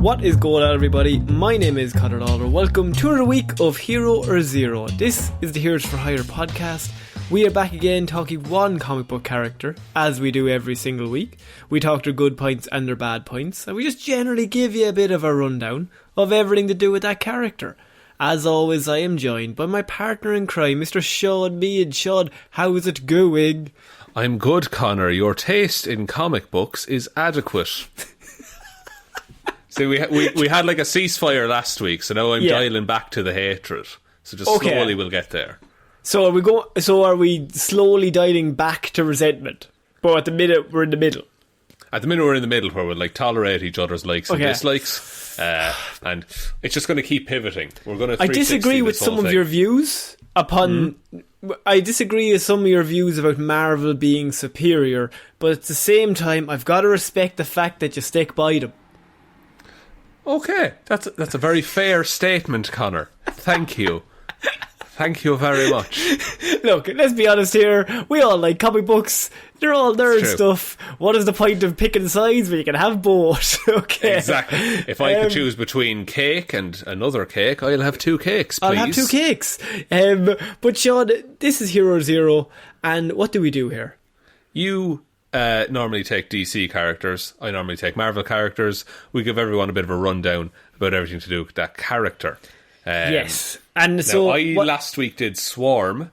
What is going on, everybody? My name is Ciara Lawler. Welcome to another week of Hero or Zero. This is the Heroes for Hire podcast. We are back again talking one comic book character, as we do every single week. We talk their good points and their bad points, and we just generally give you a bit of a rundown of everything to do with that character. As always, I am joined by my partner in crime, Mr. Shaun Mead. Shaun, how is it going? I'm good, Connor. Your taste in comic books is adequate. See, we had like a ceasefire last week, so now I'm dialing back to the hatred. So just slowly we'll get there. So are we slowly dialing back to resentment? But at the minute we're in the middle. At the minute we're in the middle where we'll like tolerate each other's likes and dislikes, and it's just going to keep pivoting. We're going to. I disagree with some of your views upon. I disagree with some of your views about Marvel being superior, but at the same time, I've got to respect the fact that you stick by them. Okay, that's a very fair statement, Connor. Thank you. Thank you very much. Look, let's be honest here. We all like comic books. They're all nerd stuff. What is the point of picking sides when you can have both? Okay. Exactly. If I could choose between cake and another cake, I'll have two cakes, please. I'll have two cakes. But Shaun, this is Hero Zero, and what do we do here? You normally take DC characters. I normally take Marvel characters. We give everyone a bit of a rundown about everything to do with that character. Yes. And so last week did Swarm,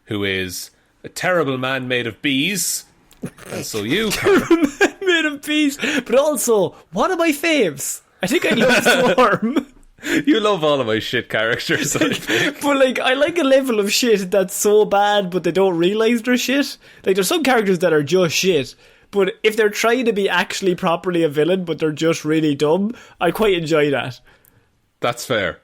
who is a terrible man made of bees. And so you, Terrible man made of bees. But also, one of my faves. I think I love Swarm. You love all of my shit characters, I think. But I like a level of shit that's so bad, but they don't realise they're shit. Like, there's some characters that are just shit, but if they're trying to be actually properly a villain, but they're just really dumb, I quite enjoy that. That's fair.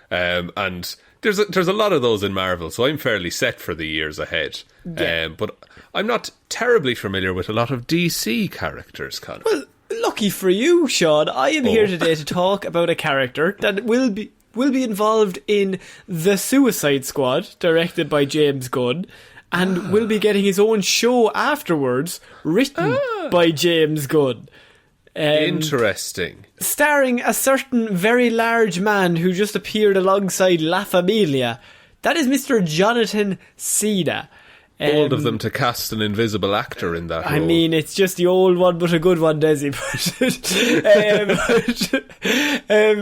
And there's a lot of those in Marvel, so I'm fairly set for the years ahead. Yeah. But I'm not terribly familiar with a lot of DC characters, Connor. Well, lucky for you, Shaun, I am here today to talk about a character that will be involved in The Suicide Squad, directed by James Gunn, and will be getting his own show afterwards, written by James Gunn. Interesting. Starring a certain very large man who just appeared alongside La Familia. That is Mr. Jonathan Cena. Bold of them to cast an invisible actor in that role. I mean, it's just the old one, but a good one, Desi.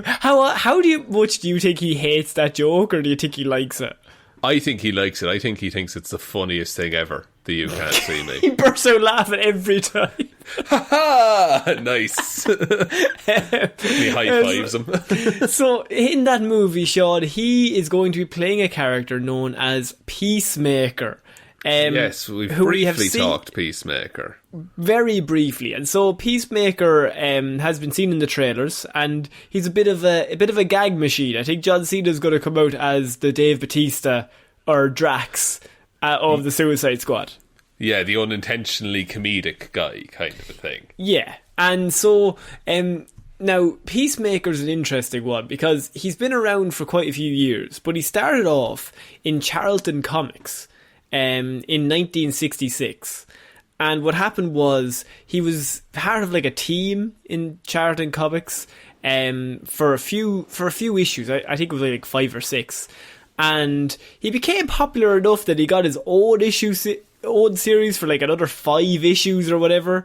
How much do you think he hates that joke, or do you think he likes it? I think he likes it. I think he thinks it's the funniest thing ever. The You Can't See Me. He bursts out laughing every time. Ha ha! Nice. He high fives him. So, in that movie, Shaun, he is going to be playing a character known as Peacemaker. Yes, we've briefly talked Peacemaker. Very briefly. And so Peacemaker has been seen in the trailers, and he's a bit of a gag machine. I think John Cena is going to come out as the Dave Bautista or Drax of the Suicide Squad. Yeah, the unintentionally comedic guy kind of a thing. Yeah. And so now Peacemaker's an interesting one because he's been around for quite a few years, but he started off in Charlton Comics in 1966. And what happened was he was part of like a team in Charlton Comics for a few issues. I think it was like 5 or 6. And he became popular enough that he got his own own series for like another 5 issues or whatever.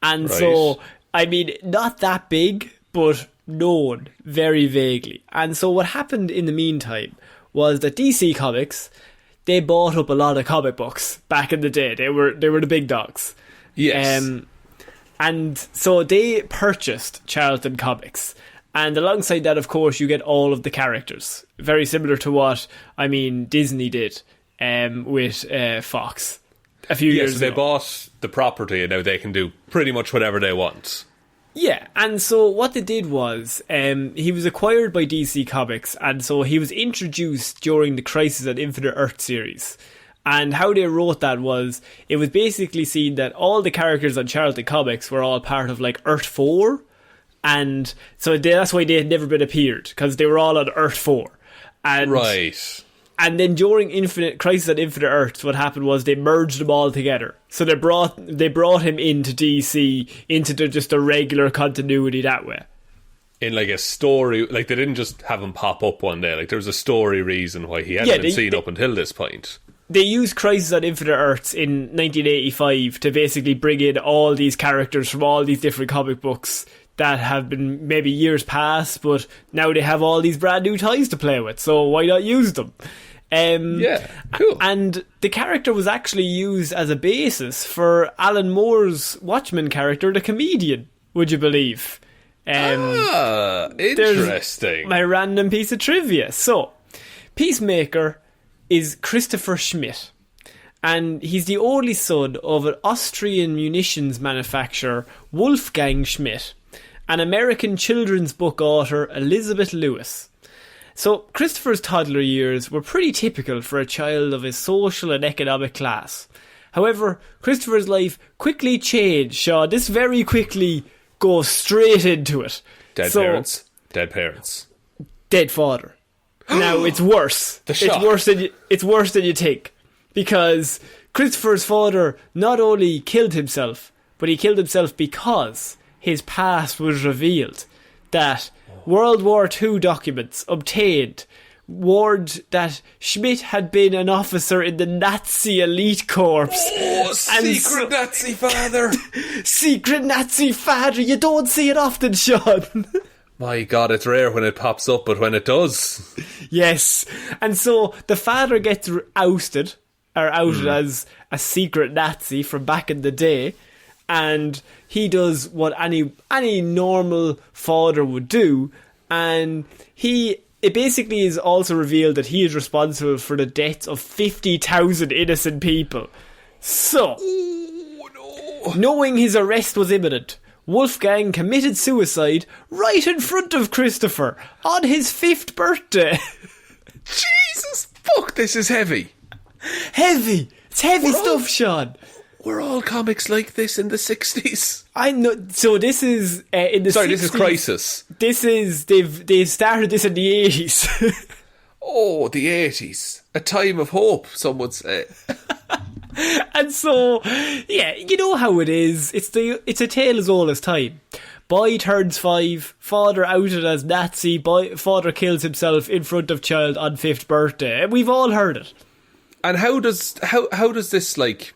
And so, I mean, not that big, but known very vaguely. And so what happened in the meantime was that DC Comics, they bought up a lot of comic books back in the day. They were the big dogs. Yes. And so they purchased Charlton Comics. And alongside that, of course, you get all of the characters. Very similar to what, Disney did with Fox a few years ago. They bought the property and now they can do pretty much whatever they want. Yeah, and so what they did was, he was acquired by DC Comics, and so he was introduced during the Crisis on Infinite Earth series. And how they wrote that was, it was basically seen that all the characters on Charlton Comics were all part of like Earth 4, and so that's why they had never been appeared, because they were all on Earth 4. And right. And then during Crisis on Infinite Earths, what happened was they merged them all together. So they brought him into DC, into just a regular continuity that way. in like a story, like they didn't just have him pop up one day. Like there was a story reason why he hadn't been seen up until this point. They used Crisis on Infinite Earths in 1985 to basically bring in all these characters from all these different comic books that have been maybe years past, but now they have all these brand new toys to play with, so why not use them? Cool. And the character was actually used as a basis for Alan Moore's Watchmen character, the comedian, would you believe? Interesting. My random piece of trivia. So, Peacemaker is Christopher Schmidt, and he's the only son of an Austrian munitions manufacturer, Wolfgang Schmidt, and American children's book author Elizabeth Lewis. So Christopher's toddler years were pretty typical for a child of his social and economic class. However, Christopher's life quickly changed, Shaun. This very quickly goes straight into it. Dead parents. Dead father. Now, it's worse. The shock. It's worse than you think. Because Christopher's father not only killed himself, but he killed himself because his past was revealed. That World War II documents obtained warned that Schmidt had been an officer in the Nazi elite corps. Oh, secret Nazi father. Secret Nazi father. You don't see it often, Shaun. My God, it's rare when it pops up, but when it does. Yes. And so the father gets outed as a secret Nazi from back in the day. And he does what any normal father would do, and it basically is also revealed that he is responsible for the deaths of 50,000 innocent people. So, knowing his arrest was imminent, Wolfgang committed suicide right in front of Christopher on his 5th birthday. Jesus, fuck, this is heavy. Heavy! It's heavy stuff, Shaun. Were all comics like this in the 60s? I know. So this is in the 60s. Sorry, this is Crisis. This is they started this in the 80s. Oh, the 80s. A time of hope, some would say. And so, yeah, you know how it is. It's a tale as old as time. Boy turns 5, father outed as Nazi, father kills himself in front of child on 5th birthday. We've all heard it. And how does this like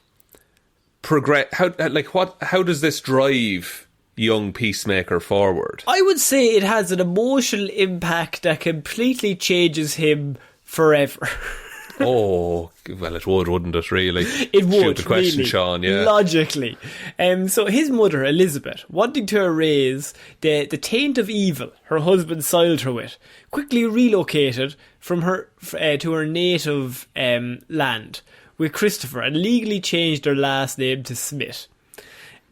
progress? How does this drive young Peacemaker forward? I would say it has an emotional impact that completely changes him forever. Oh, well, it would, wouldn't it, really? It would, shoot the question, really, Shaun, yeah. Logically. So his mother, Elizabeth, wanting to erase the taint of evil her husband soiled her with, quickly relocated from her to her native land with Christopher and legally changed their last name to Smith.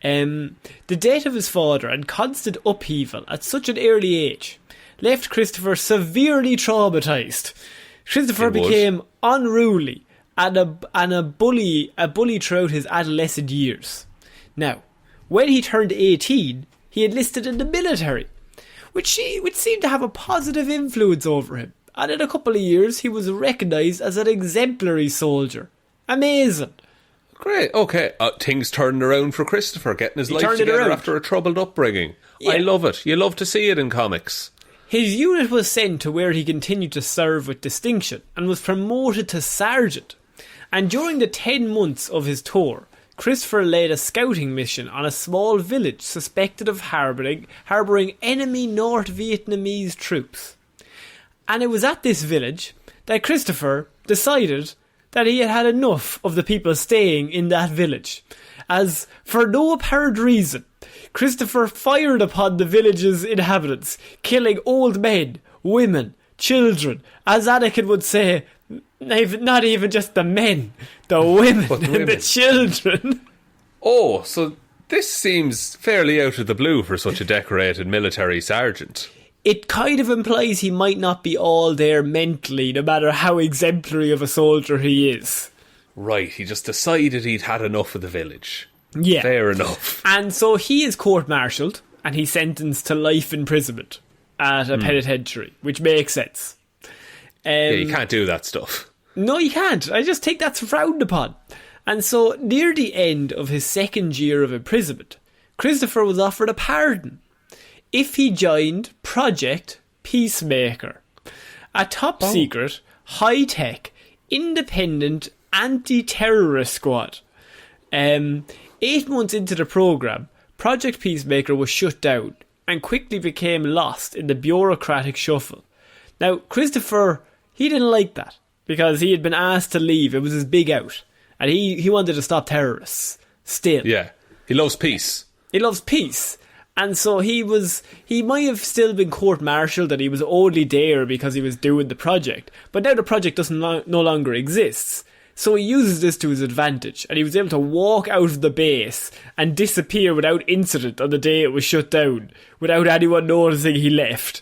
The death of his father and constant upheaval at such an early age left Christopher severely traumatised. Christopher became unruly and a bully throughout his adolescent years. Now, when he turned 18, he enlisted in the military, which seemed to have a positive influence over him. And in a couple of years, he was recognised as an exemplary soldier. Amazing. Great, okay. Things turned around for Christopher, getting his life together after a troubled upbringing. Yeah. I love it. You love to see it in comics. His unit was sent to where he continued to serve with distinction and was promoted to sergeant. And during the 10 months of his tour, Christopher led a scouting mission on a small village suspected of harbouring enemy North Vietnamese troops. And it was at this village that Christopher decided that he had had enough of the people staying in that village, as for no apparent reason, Christopher fired upon the village's inhabitants, killing old men, women, children, as Anakin would say, not even just the men, the women and the children. Oh, so this seems fairly out of the blue for such a decorated military sergeant. It kind of implies he might not be all there mentally, no matter how exemplary of a soldier he is. Right, he just decided he'd had enough of the village. Yeah. Fair enough. And so he is court-martialed and he's sentenced to life imprisonment at a penitentiary, which makes sense. Yeah, you can't do that stuff. No, you can't. I just think that's frowned upon. And so, near the end of his 2nd year of imprisonment, Christopher was offered a pardon. if he joined Project Peacemaker, a top-secret, high-tech, independent anti-terrorist squad. 8 months into the programme, Project Peacemaker was shut down and quickly became lost in the bureaucratic shuffle. Now, Christopher, he didn't like that because he had been asked to leave. It was his big out. And he wanted to stop terrorists. Still. Yeah. He loves peace. He loves peace. And so he might have still been court-martialed and he was only there because he was doing the project. But now the project no longer exists. So he uses this to his advantage, and he was able to walk out of the base and disappear without incident on the day it was shut down, without anyone noticing he left.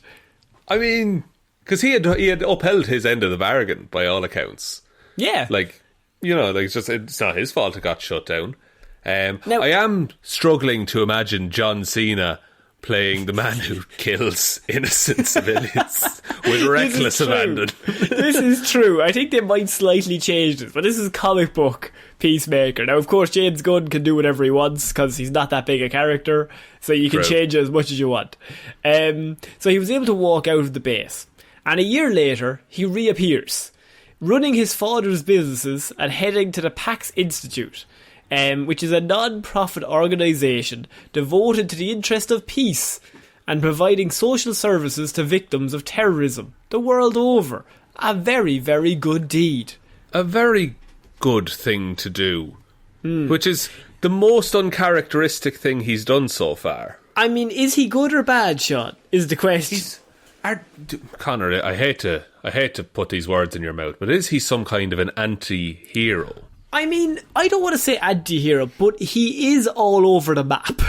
I mean, because he had upheld his end of the bargain, by all accounts. Yeah. Like, you know, like it's not his fault it got shut down. Now, I am struggling to imagine John Cena playing the man who kills innocent civilians with reckless abandon. This is true. I think they might slightly change this, but this is comic book Peacemaker. Now, of course, James Gunn can do whatever he wants because he's not that big a character, so you can change it as much as you want. So he was able to walk out of the base, and a year later, he reappears, running his father's businesses and heading to the Pax Institute, which is a non-profit organisation devoted to the interest of peace and providing social services to victims of terrorism the world over. A very, very good deed. A very good thing to do, which is the most uncharacteristic thing he's done so far. I mean, is he good or bad, Shaun, is the question. Connor, I hate to put these words in your mouth, but is he some kind of an anti-hero? I mean, I don't want to say anti-hero, but he is all over the map.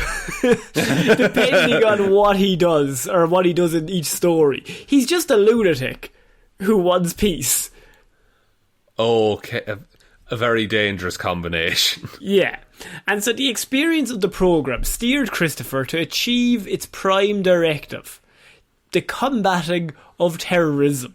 Depending on what he does, or what he does in each story. He's just a lunatic who wants peace. Okay, a very dangerous combination. Yeah. And so the experience of the programme steered Christopher to achieve its prime directive, the combating of terrorism.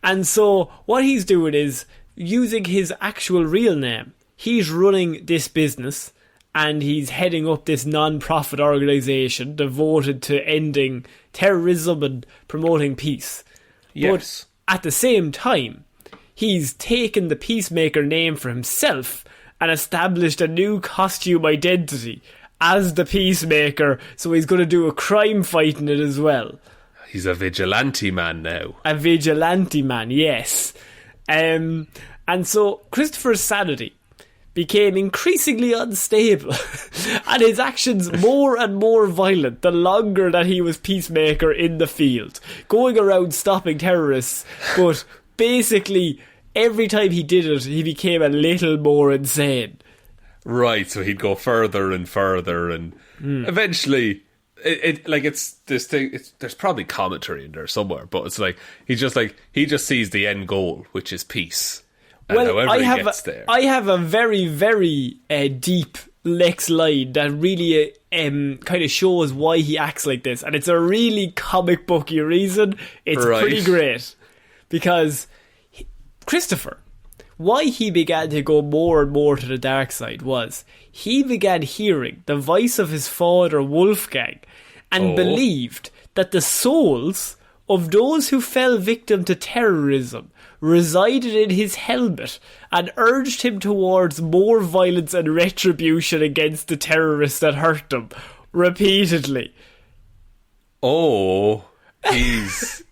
And so what he's doing is, using his actual real name, he's running this business and he's heading up this non-profit organisation devoted to ending terrorism and promoting peace. Yes. But at the same time, he's taken the Peacemaker name for himself and established a new costume identity as the Peacemaker, so he's going to do a crime fight in it as well. He's a vigilante man now. A vigilante man, yes. And so Christopher's sanity became increasingly unstable and his actions more and more violent the longer that he was Peacemaker in the field, going around stopping terrorists, but basically every time he did it he became a little more insane. Right, so he'd go further and further and eventually it's this thing. There's probably commentary in there somewhere, but it's like he just sees the end goal, which is peace. And well, he gets there. I have a very, very deep Lex line that really kind of shows why he acts like this, and it's a really comic booky reason. It's pretty great because Christopher, why he began to go more and more to the dark side was he began hearing the voice of his father Wolfgang and believed that the souls of those who fell victim to terrorism resided in his helmet and urged him towards more violence and retribution against the terrorists that hurt them repeatedly. Oh, he's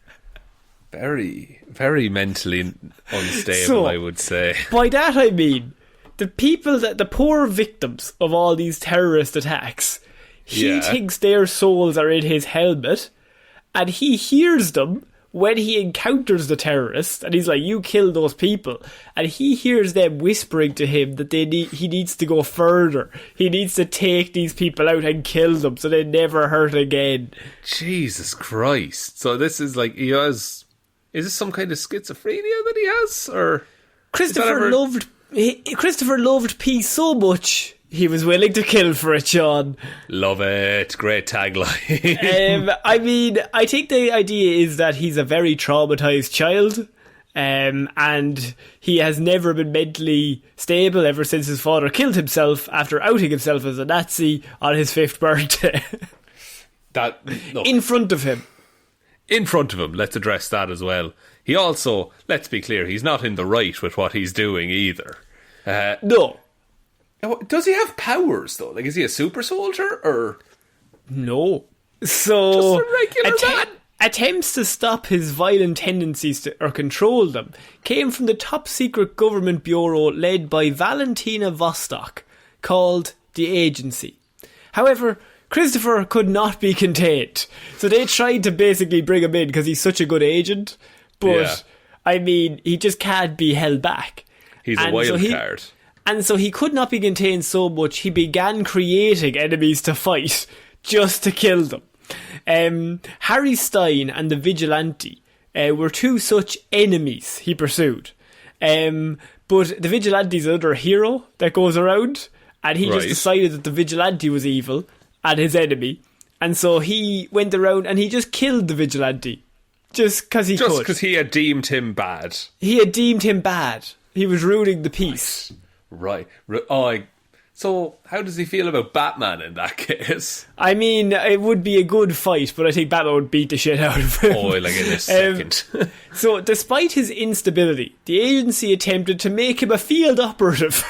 very, very mentally unstable, so, I would say. By that I mean the poor victims of all these terrorist attacks, he thinks their souls are in his helmet, and he hears them when he encounters the terrorists, and he's like, you killed those people, and he hears them whispering to him that he needs to go further. He needs to take these people out and kill them so they never hurt again. Jesus Christ. So this is like, is this some kind of schizophrenia that he has? Or Christopher loved peace so much he was willing to kill for it, Shaun. Love it. Great tagline. I mean, I think the idea is that he's a very traumatised child, and he has never been mentally stable ever since his father killed himself after outing himself as a Nazi on his 5th birthday. Look, in front of him. In front of him, let's address that as well. He also, let's be clear, he's not in the right with what he's doing either. No. Does he have powers, though? Like, is he a super soldier, or...? No. So... Just a regular man? Attempts to stop his violent tendencies or control them came from the top-secret government bureau led by Valentina Vostok, called the Agency. However, Christopher could not be contained, so they tried to basically bring him in because he's such a good agent, but, I mean, he just can't be held back. He's a wild card. And so he could not be contained so much, he began creating enemies to fight, just to kill them. Harry Stein and the Vigilante were two such enemies he pursued. But the Vigilante's another hero that goes around, and he just decided that the Vigilante was evil and his enemy, and so he went around and he just killed the Vigilante. Just because he could. Just because he had deemed him bad. He had deemed him bad. He was ruining the peace. Right. So, how does he feel about Batman in that case? I mean, it would be a good fight, but I think Batman would beat the shit out of him. Oh, like in a second. So, despite his instability, the agency attempted to make him a field operative.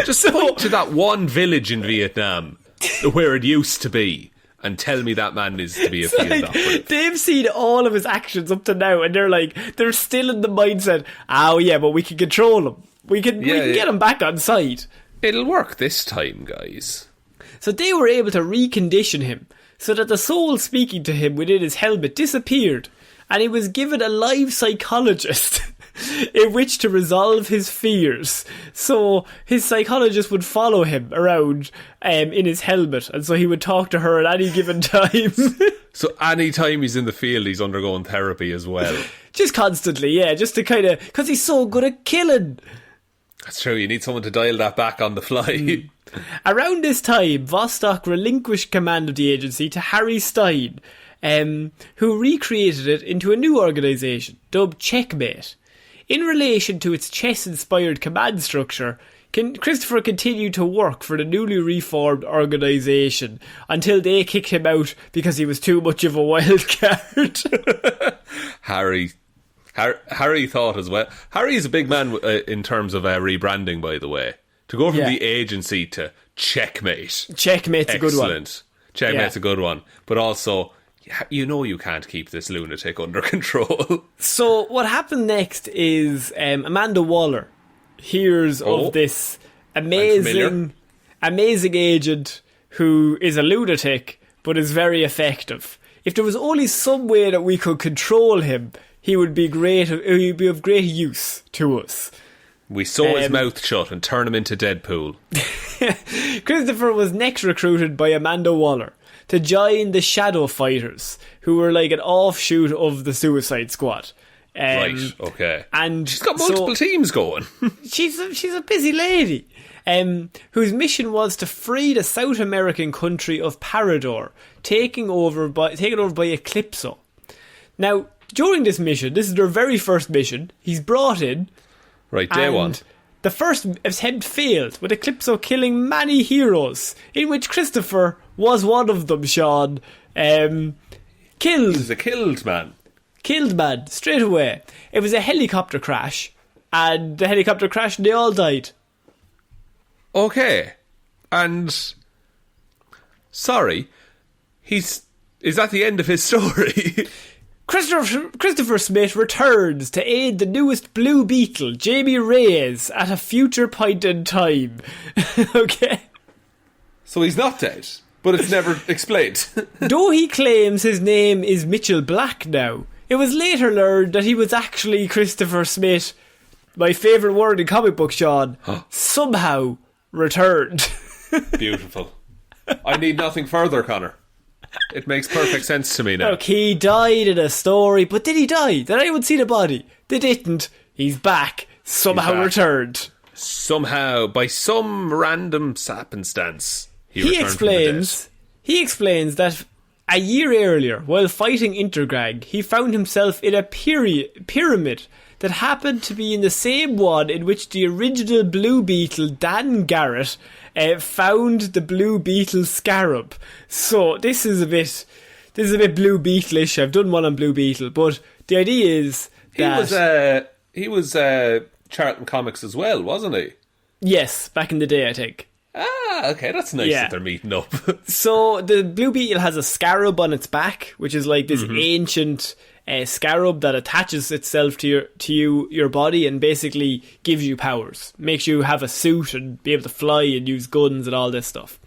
Just point to that one village in Vietnam where it used to be and tell me that man is to be a field operative. They've seen all of his actions up to now, and they're still in the mindset, oh yeah, but we can control him. We can get him back on side. It'll work this time, guys. So they were able to recondition him so that the soul speaking to him within his helmet disappeared, and he was given a live psychologist in which to resolve his fears. So his psychologist would follow him around in his helmet, and so he would talk to her at any given time. So any time he's in the field, he's undergoing therapy as well. Just constantly, yeah, just to kind of... Because he's so good at killing. That's true, you need someone to dial that back on the fly. Around this time, Vostok relinquished command of the agency to Harry Stein, who recreated it into a new organisation, dubbed Checkmate. In relation to its chess-inspired command structure, Christopher continued to work for the newly reformed organisation until they kicked him out because he was too much of a wild card. Harry thought as well. Harry's a big man in terms of rebranding, by the way. To go from the agency to Checkmate. Checkmate's a good one. Excellent. Checkmate's a good one. But also, you know you can't keep this lunatic under control. So what happened next is Amanda Waller hears of this amazing agent who is a lunatic but is very effective. If there was only some way that we could control him, he would be great. He would be of great use to us. We sew his mouth shut and turn him into Deadpool. Christopher was next recruited by Amanda Waller to join the Shadow Fighters, who were like an offshoot of the Suicide Squad. Right, okay. And she's got multiple teams going. she's a busy lady. Whose mission was to free the South American country of Parador, taken over by Eclipso. Now, during this mission, this is their very first mission, he's brought in. Right, day one. The first attempt failed, with Eclipso killing many heroes, in which Christopher was one of them, Shaun. Killed. He's a killed man. Killed man, straight away. It was a helicopter crash, and the helicopter crashed and they all died. Okay. And... Sorry. Is that the end of his story? Christopher Smith returns to aid the newest Blue Beetle, Jamie Reyes, at a future point in time. Okay? So he's not dead, but it's never explained. Though he claims his name is Mitchell Black now, it was later learned that he was actually Christopher Smith, my favourite word in comic book, Shaun, somehow returned. Beautiful. I need nothing further, Connor. It makes perfect sense to me now. Look, he died in a story, but did he die? Did anyone see the body? They didn't. He's back. Somehow returned. Somehow, by some random happenstance, he explains that a year earlier, while fighting Intergrag, he found himself in a pyramid that happened to be in the same one in which the original Blue Beetle, Dan Garrett, found the Blue Beetle scarab. So this is a bit Blue Beetle-ish. I've done one on Blue Beetle, but the idea is that he was Charlton Comics as well, wasn't he? Yes, back in the day, I think. Ah, okay, that's nice that they're meeting up. So the Blue Beetle has a scarab on its back, which is like this ancient scarab that attaches itself to your body and basically gives you powers, makes you have a suit and be able to fly and use guns and all this stuff.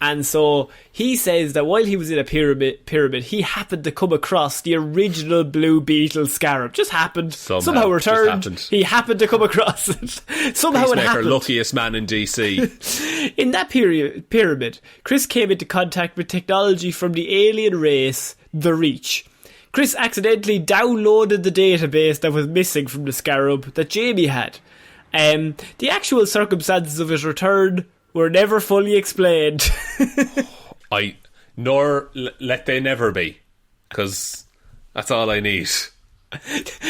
And so he says that while he was in a pyramid, he happened to come across the original Blue Beetle scarab. Just happened. Somehow returned. He happened to come across it. Somehow it happened. Luckiest man in DC. In that pyramid, Chris came into contact with technology from the alien race, the Reach. Chris accidentally downloaded the database that was missing from the scarab that Jamie had. The actual circumstances of his return were never fully explained. Let they never be, because that's all I need.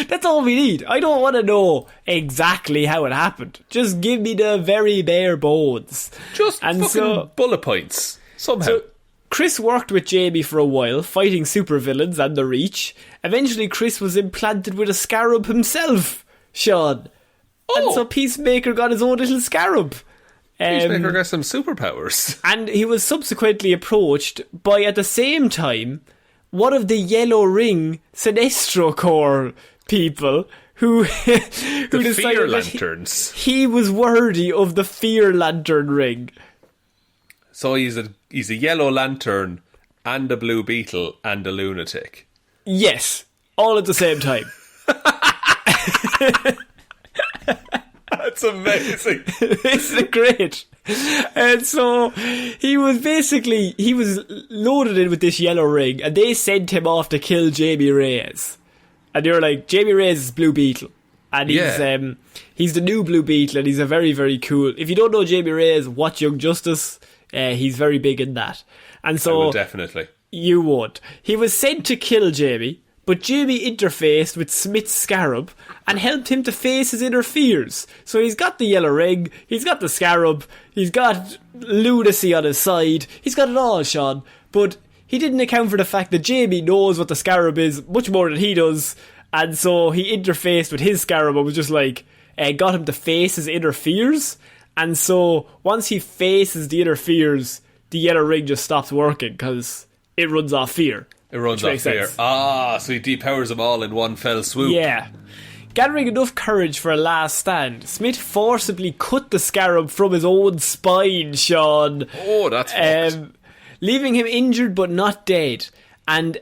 That's all we need. I don't want to know exactly how it happened. Just give me the very bare bones. Just bullet points, somehow. So Chris worked with Jamie for a while, fighting supervillains and the Reach. Eventually Chris was implanted with a scarab himself, Shaun. And so Peacemaker got his own little scarab. Peacemaker got some superpowers. And he was subsequently approached by, at the same time, one of the Yellow Ring Sinestro Corps people who decided Fear Lanterns. He was worthy of the Fear Lantern ring. So he's a Yellow Lantern and a Blue Beetle and a lunatic. Yes, all at the same time. That's amazing. It's great. And so he was loaded in with this yellow ring, and they sent him off to kill Jamie Reyes. And they were like, Jamie Reyes is Blue Beetle, and he's the new Blue Beetle, and he's a very, very cool. If you don't know Jamie Reyes, watch Young Justice. He's very big in that. And so I will definitely. You would. He was sent to kill Jamie, but Jamie interfaced with Smith's scarab and helped him to face his inner fears. So he's got the yellow ring, he's got the scarab, he's got lunacy on his side, he's got it all, Shaun. But he didn't account for the fact that Jamie knows what the scarab is much more than he does, and so he interfaced with his scarab and was just like, got him to face his inner fears. And so once he faces the inner fears, the yellow ring just stops working because it runs off fear. It runs off fear. So he depowers them all in one fell swoop. Yeah. Gathering enough courage for a last stand, Smith forcibly cut the scarab from his own spine, Shaun. Oh, that's fucked. Leaving him injured but not dead. And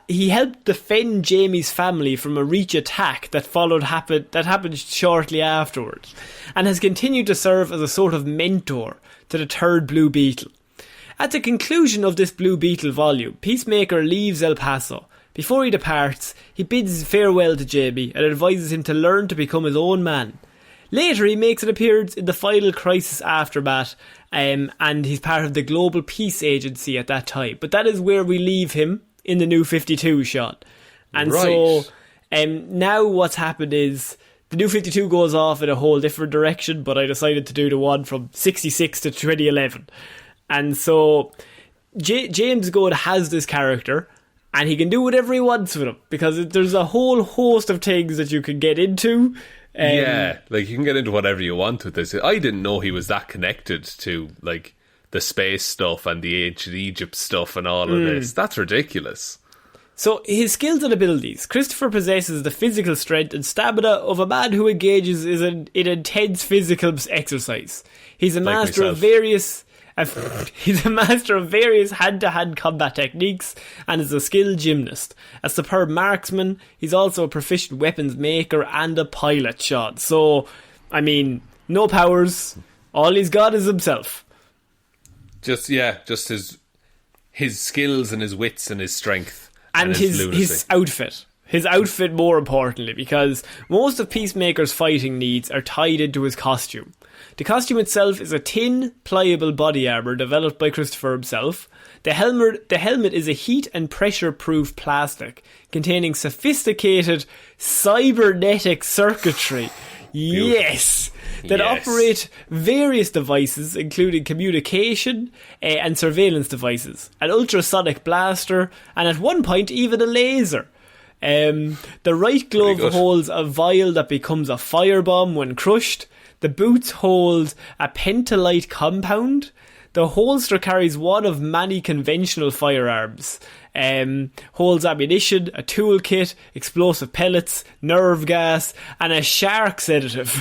he helped defend Jamie's family from a Reach attack that happened shortly afterwards, and has continued to serve as a sort of mentor to the third Blue Beetle. At the conclusion of this Blue Beetle volume, Peacemaker leaves El Paso. Before he departs, he bids farewell to Jamie and advises him to learn to become his own man. Later, he makes an appearance in the Final Crisis Aftermath, and he's part of the Global Peace Agency at that time. But that is where we leave him in the New 52 shot. And so now what's happened is the New 52 goes off in a whole different direction, but I decided to do the one from 66 to 2011. And so James Gunn has this character, and he can do whatever he wants with him, because there's a whole host of things that you can get into. You can get into whatever you want with this. I didn't know he was that connected to like the space stuff and the ancient Egypt stuff and all of this. That's ridiculous. So his skills and abilities. Christopher possesses the physical strength and stamina of a man who engages in intense physical exercise. He's a master of various hand-to-hand combat techniques and is a skilled gymnast. A superb marksman, he's also a proficient weapons maker and a pilot, Shaun. So, I mean, no powers. All he's got is himself. Just his skills and his wits and his strength. And his outfit. His outfit, more importantly, because most of Peacemaker's fighting needs are tied into his costume. The costume itself is a thin, pliable body armour developed by Christopher himself. The helmet is a heat and pressure-proof plastic containing sophisticated cybernetic circuitry. Yes! That operate various devices, including communication and surveillance devices, an ultrasonic blaster, and at one point even a laser. The right glove holds a vial that becomes a firebomb when crushed. The boots hold a pentolite compound. The holster carries one of many conventional firearms. Holds ammunition, a toolkit, explosive pellets, nerve gas, and a shark sedative.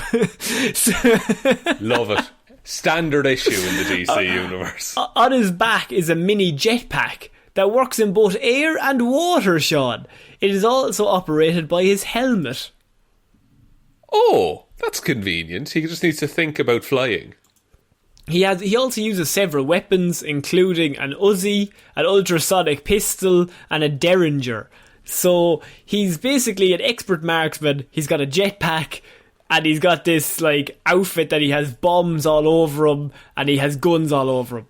Love it. Standard issue in the DC universe. On his back is a mini jetpack that works in both air and water, Shaun. It is also operated by his helmet. Oh, that's convenient. He just needs to think about flying. He also uses several weapons, including an Uzi, an ultrasonic pistol, and a Derringer. So he's basically an expert marksman. He's got a jetpack, and he's got this like outfit that he has bombs all over him, and he has guns all over him.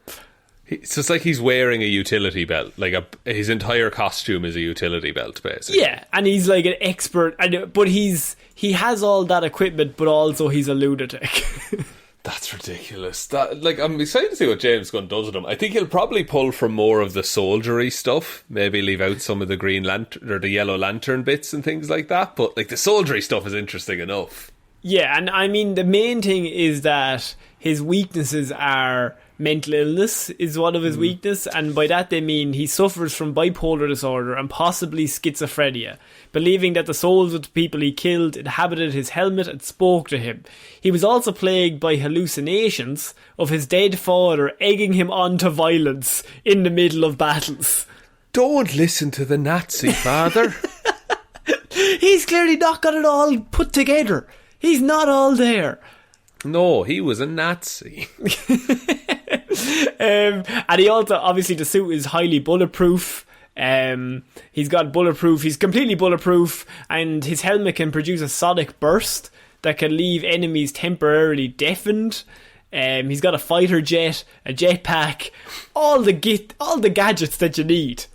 So it's like he's wearing a utility belt. Like his entire costume is a utility belt, basically. Yeah, and he's like an expert, but he has all that equipment, but also he's a lunatic. That's ridiculous. I'm excited to see what James Gunn does with him. I think he'll probably pull from more of the soldiery stuff. Maybe leave out some of the Green Lantern or the Yellow Lantern bits and things like that. But like the soldiery stuff is interesting enough. Yeah, and I mean the main thing is that his weaknesses are mental illness is one of his weaknesses, and by that they mean he suffers from bipolar disorder and possibly schizophrenia, believing that the souls of the people he killed inhabited his helmet and spoke to him. He was also plagued by hallucinations of his dead father egging him on to violence in the middle of battles. Don't listen to the Nazi father. He's clearly not got it all put together. He's not all there. No, he was a Nazi. And he also, obviously the suit is highly bulletproof. He's completely bulletproof, and his helmet can produce a sonic burst that can leave enemies temporarily deafened. He's got a fighter jet, a jetpack, all the gadgets that you need.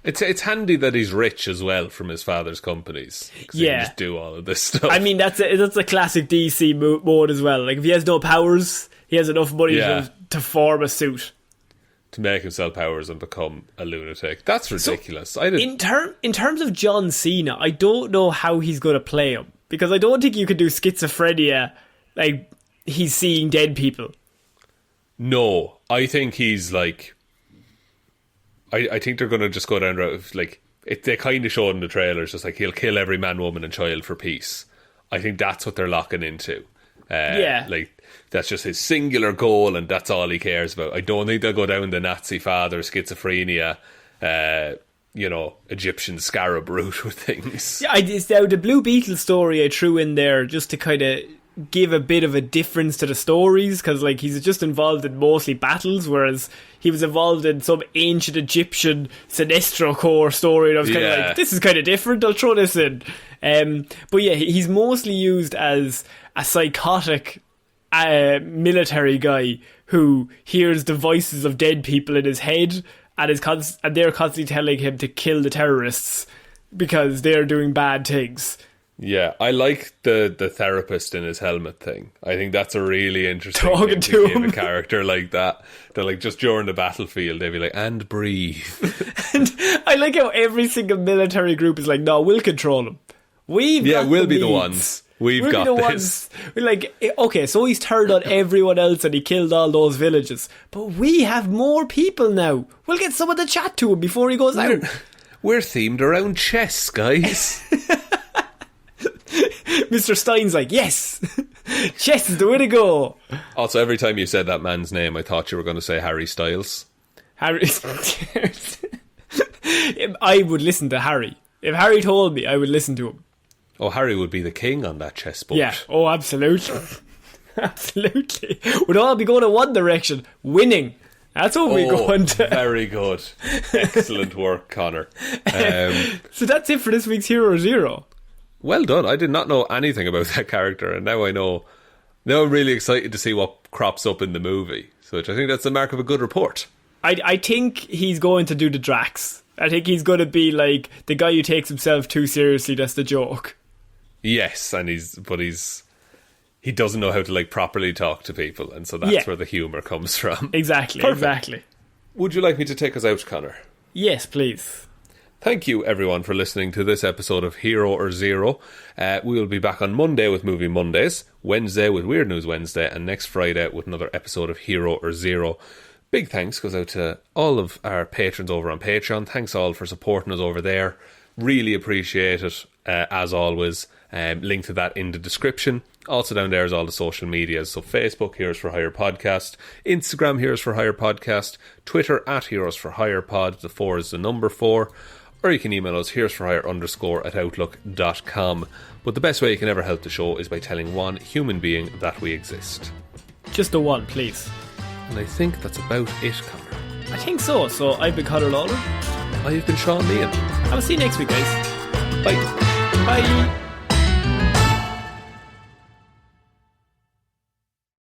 It's handy that he's rich as well from his father's companies. He can just do all of this stuff. I mean, that's a classic DC mode as well. Like if he has no powers, he has enough money to form a suit. To make himself powers and become a lunatic. That's ridiculous. So, in terms of John Cena, I don't know how he's going to play him. Because I don't think you could do schizophrenia like he's seeing dead people. No, I think he's like... I think they're going to just go down the road of, like... They kind of showed in the trailers, just like, he'll kill every man, woman and child for peace. I think that's what they're locking into. Like, that's just his singular goal, and that's all he cares about. I don't think they'll go down the Nazi father, schizophrenia, Egyptian scarab route with things. Yeah, it's now the Blue Beetle story I threw in there just to kind of give a bit of a difference to the stories, because like he's just involved in mostly battles, whereas he was involved in some ancient Egyptian Sinestro Corps story, and I was kind of like, this is kind of different, I'll throw this in. But yeah, he's mostly used as a psychotic military guy who hears the voices of dead people in his head, and they're constantly telling him to kill the terrorists because they're doing bad things. Yeah, I like the therapist in his helmet thing. I think that's a really interesting talking to him. A character like that. They're like, just during the battlefield, they'd be like, and breathe. And I like how every single military group is like, no, we'll control him. We'll be the ones. We'll got be the this. We're like, okay, so he's turned on everyone else and he killed all those villages. But we have more people now. We'll get someone to chat to him before he goes out. We're themed around chess, guys. Mr. Stein's like, yes, chess is the way to go. Also, every time you said that man's name, I thought you were going to say Harry Styles. Harry. I would listen to Harry. If Harry told me, I would listen to him. Oh, Harry would be the king on that chessboard. Yeah, oh, absolutely. Absolutely. We'd all be going in one direction, winning. That's what we're going to. Very good. Excellent work, Connor. So that's it for this week's Hero Zero. Well done. I did not know anything about that character, and now I know Now I'm really excited to see what crops up in the movie. So I think that's the mark of a good report. I think he's going to do the Drax. I think he's going to be like the guy who takes himself too seriously. That's the joke. Yes, and he doesn't know how to like properly talk to people, and so that's where the humour comes from. Exactly. Perfect. Exactly. Would you like me to take us out, Connor? Yes, please. Thank you, everyone, for listening to this episode of Hero or Zero. We will be back on Monday with Movie Mondays, Wednesday with Weird News Wednesday, and next Friday with another episode of Hero or Zero. Big thanks goes out to all of our patrons over on Patreon. Thanks all for supporting us over there. Really appreciate it, as always. Link to that in the description. Also down there is all the social medias. So Facebook, Heroes for Hire Podcast. Instagram, Heroes for Hire Podcast. Twitter, @Heroes for Hire Pod. The 4 is the number 4. Or you can email us, heroesforhire_@outlook.com. But the best way you can ever help the show is by telling one human being that we exist. Just the one, please. And I think that's about it, Connor. I think so. So I've been Ciara Lawler. I've been Shaun Meehan. I'll see you next week, guys. Bye. Bye.